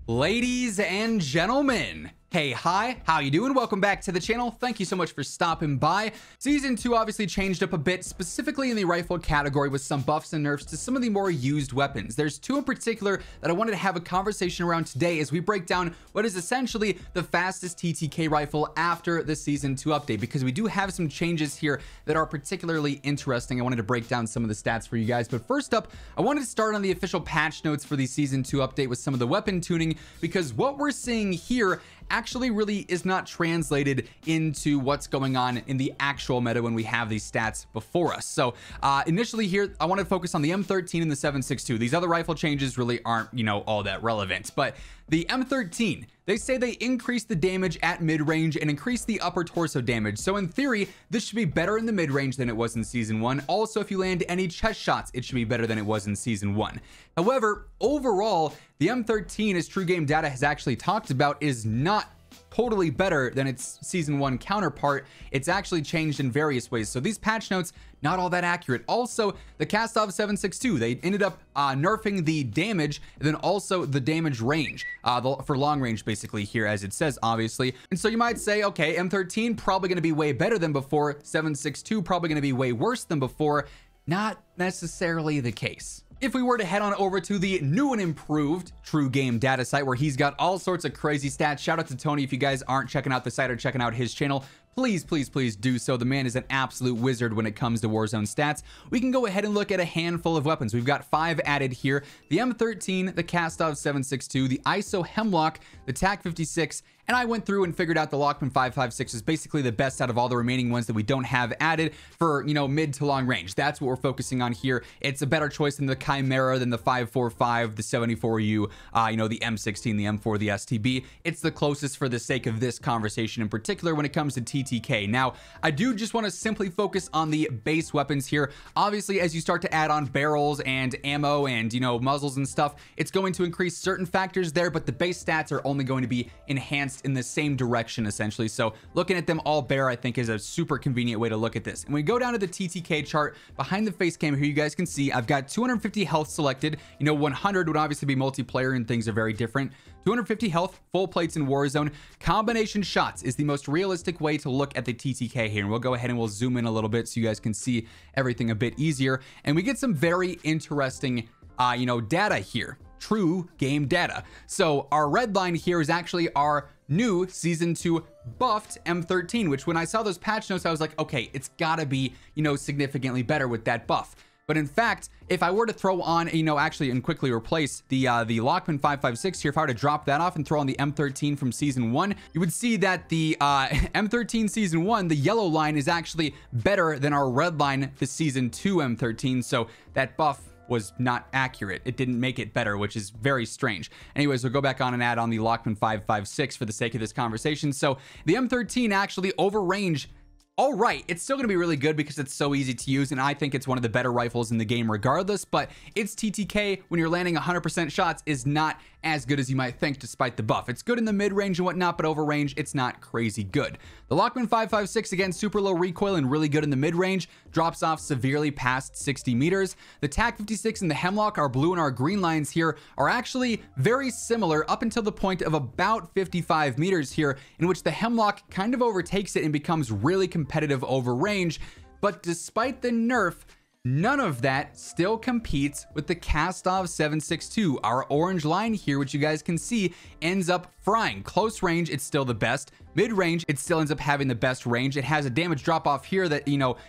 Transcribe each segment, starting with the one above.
Ladies and gentlemen, hey, hi, how you doing? Welcome back to the channel. Thank you so much for stopping by. Season 2 obviously changed up a bit, specifically in the rifle category with some buffs and nerfs to some of the more used weapons. There's two in particular that I wanted to have a conversation around today as we break down what is essentially the fastest TTK rifle after the Season 2 update, because we do have some changes here that are particularly interesting. I wanted to break down some of the stats for you guys, but first up, I wanted to start on the official patch notes for the Season 2 update with some of the weapon tuning, because what we're seeing here actually really is not translated into what's going on in the actual meta when we have these stats before us. So initially here, I want to focus on the M13 and the 7.62. These other rifle changes really aren't, all that relevant, but the M13, they say they increase the damage at mid-range and increase the upper torso damage. So in theory, this should be better in the mid-range than it was in Season 1. Also, if you land any chest shots, it should be better than it was in Season 1. However, overall, the M13, as True Game Data has actually talked about, is not totally better than its Season 1 counterpart. It's actually changed in various ways. So these patch notes, not all that accurate. Also, the Kastov 7.62, they ended up nerfing the damage and then also the damage range for long range, basically here, as it says, obviously. And so you might say, okay, M13 probably going to be way better than before, 7.62 probably going to be way worse than before. Not necessarily the case. If we were to head on over to the new and improved True Game Data site, where he's got all sorts of crazy stats. Shout out to Tony. If you guys aren't checking out the site or checking out his channel, please do so. The man is an absolute wizard when it comes to Warzone stats. We can go ahead and look at a handful of weapons. We've got 5 added here: the M13, the Kastov 7.62, the ISO Hemlock, the TAC 56, and I went through and figured out the Lockman 5.56 is basically the best out of all the remaining ones that we don't have added for, mid to long range. That's what we're focusing on here. It's a better choice than the Chimera, than the 5.45, the 74U, the M16, the M4, the STB. It's the closest for the sake of this conversation in particular when it comes to TTK. Now, I do just want to simply focus on the base weapons here. Obviously, as you start to add on barrels and ammo and, muzzles and stuff, it's going to increase certain factors there, but the base stats are only going to be enhanced in the same direction, essentially. So looking at them all bare, I think, is a super convenient way to look at this. And we go down to the TTK chart behind the face cam here. You guys can see I've got 250 health selected. 100 would obviously be multiplayer and things are very different. 250 health, full plates in Warzone. Combination shots is the most realistic way to look at the TTK here. And we'll go ahead and we'll zoom in a little bit so you guys can see everything a bit easier. And we get some very interesting, data here. True Game Data. So our red line here is actually our new Season 2 buffed M13, which when I saw those patch notes, I was like, okay, it's gotta be, significantly better with that buff. But in fact, if I were to throw on, actually and quickly replace the Lockman 5.56 here, if I were to drop that off and throw on the M13 from Season 1, you would see that the M13 Season 1, the yellow line, is actually better than our red line, the Season 2 M13. So that buff was not accurate. It didn't make it better, which is very strange. Anyways, we'll go back on and add on the Lockman 5.56 for the sake of this conversation. So the M13 actually over range, all right, it's still going to be really good because it's so easy to use, and I think it's one of the better rifles in the game regardless, but its TTK, when you're landing 100% shots, is not as good as you might think despite the buff. It's good in the mid-range and whatnot, but over range, it's not crazy good. The Lockman 5.56, again, super low recoil and really good in the mid-range, drops off severely past 60 meters. The TAC 56 and the Hemlock, our blue and our green lines here, are actually very similar up until the point of about 55 meters here, in which the Hemlock kind of overtakes it and becomes really competitive over range. But despite the nerf, none of that still competes with the Kastov 7.62. Our orange line here, which you guys can see, ends up frying. Close range, it's still the best. Mid-range, it still ends up having the best range. It has a damage drop-off here that,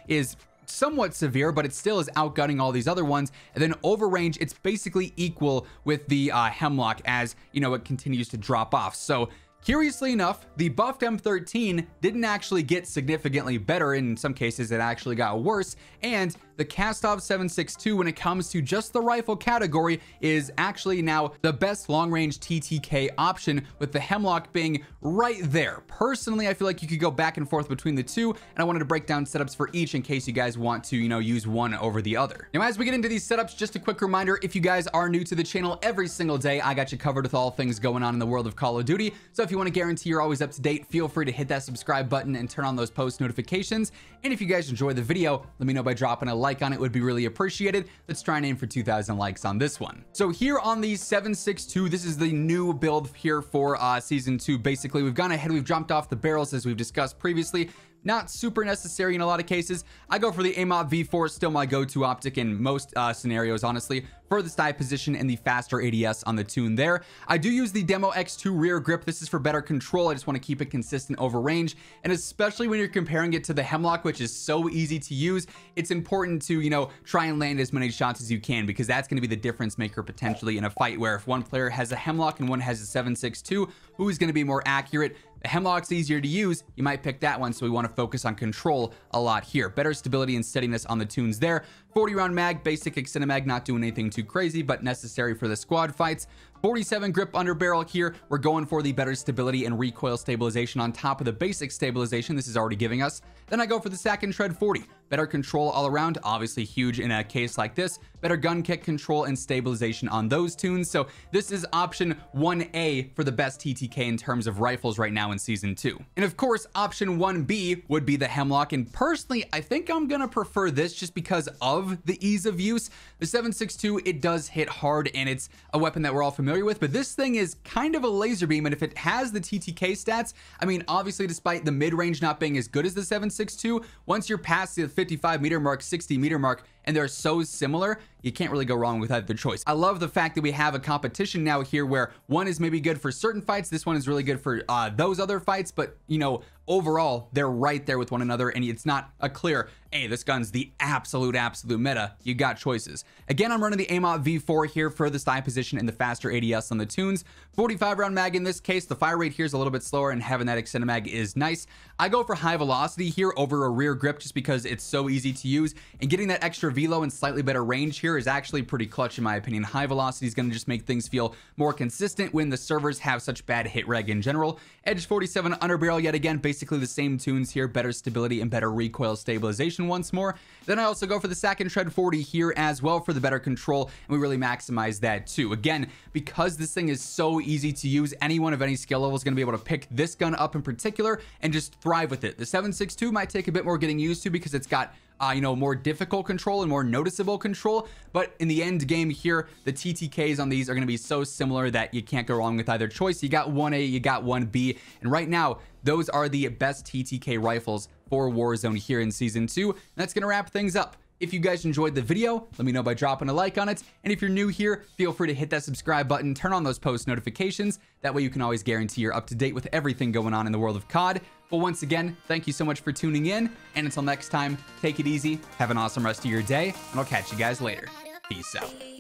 is somewhat severe, but it still is outgunning all these other ones. And then over range, it's basically equal with the Hemlock as, it continues to drop off. So curiously enough, the buffed M13 didn't actually get significantly better. In some cases, it actually got worse. And the Kastov 7.62, when it comes to just the rifle category, is actually now the best long-range TTK option, with the Hemlock being right there. Personally, I feel like you could go back and forth between the two, and I wanted to break down setups for each in case you guys want to, use one over the other. Now, as we get into these setups, just a quick reminder, if you guys are new to the channel, every single day, I got you covered with all things going on in the world of Call of Duty. So if you you want to guarantee you're always up to date, feel free to hit that subscribe button and turn on those post notifications. And if you guys enjoyed the video, let me know by dropping a like on it. Would be really appreciated. Let's try and aim for 2,000 likes on this one. So here on the 7.62, this is the new build here for season 2. Basically, we've gone ahead, we've jumped off the barrels as we've discussed previously. Not super necessary in a lot of cases. I go for the AMOP V4, still my go-to optic in most scenarios, honestly. Furthest eye position and the faster ADS on the tune there. I do use the Demo X2 rear grip. This is for better control. I just want to keep it consistent over range. And especially when you're comparing it to the Hemlock, which is so easy to use, it's important to, you know, try and land as many shots as you can, because that's going to be the difference maker potentially in a fight where if one player has a Hemlock and one has a 7.62, who's going to be more accurate? The Hemlock's easier to use. You might pick that one, so we want to focus on control a lot here. Better stability and steadiness on the tunes there. 40 round mag, basic extended mag, not doing anything too crazy, but necessary for the squad fights. 47 grip under barrel here. We're going for the better stability and recoil stabilization on top of the basic stabilization this is already giving us. Then I go for the Sack and Tread 40. Better control all around, obviously huge in a case like this. Better gun kick control and stabilization on those tunes. So this is option 1A for the best TTK in terms of rifles right now in season 2. And of course, option 1B would be the Hemlock. And personally, I think I'm gonna prefer this just because of the ease of use. The 7.62, it does hit hard and it's a weapon that we're all familiar with, but this thing is kind of a laser beam. And if it has the TTK stats, I mean, obviously, despite the mid-range not being as good as the 7.62, once you're past the 55 meter mark, 60 meter mark, and they're so similar, you can't really go wrong with either choice. I love the fact that we have a competition now here where one is maybe good for certain fights, this one is really good for those other fights, but you know, overall they're right there with one another, and it's not a clear, hey, this gun's the absolute meta. You got choices. Again, I'm running the AMOP V4 here, furthest eye position and the faster ADS on the tunes. 45 round mag in this case. The fire rate here is a little bit slower, and having that extended mag is nice. I go for high velocity here over a rear grip just because it's so easy to use, and getting that extra velo and slightly better range here is actually pretty clutch in my opinion. High velocity is going to just make things feel more consistent when the servers have such bad hit reg in general. Edge 47 under barrel, yet again, basically the same tunes here, better stability and better recoil stabilization once more. Then I also go for the Sack and Tread 40 here as well for the better control, and we really maximize that too. Again, because this thing is so easy to use, anyone of any skill level is going to be able to pick this gun up in particular and just thrive with it. The 7.62 might take a bit more getting used to because it's got you know, more difficult control and more noticeable control, but in the end game here, the TTKs on these are going to be so similar that you can't go wrong with either choice. You got 1A, you got 1B, and right now those are the best TTK rifles for Warzone here in season 2. And that's going to wrap things up. If you guys enjoyed the video, let me know by dropping a like on it. And if you're new here, feel free to hit that subscribe button, turn on those post notifications. That way you can always guarantee you're up to date with everything going on in the world of COD. But once again, thank you so much for tuning in. And until next time, take it easy, have an awesome rest of your day, and I'll catch you guys later. Peace out.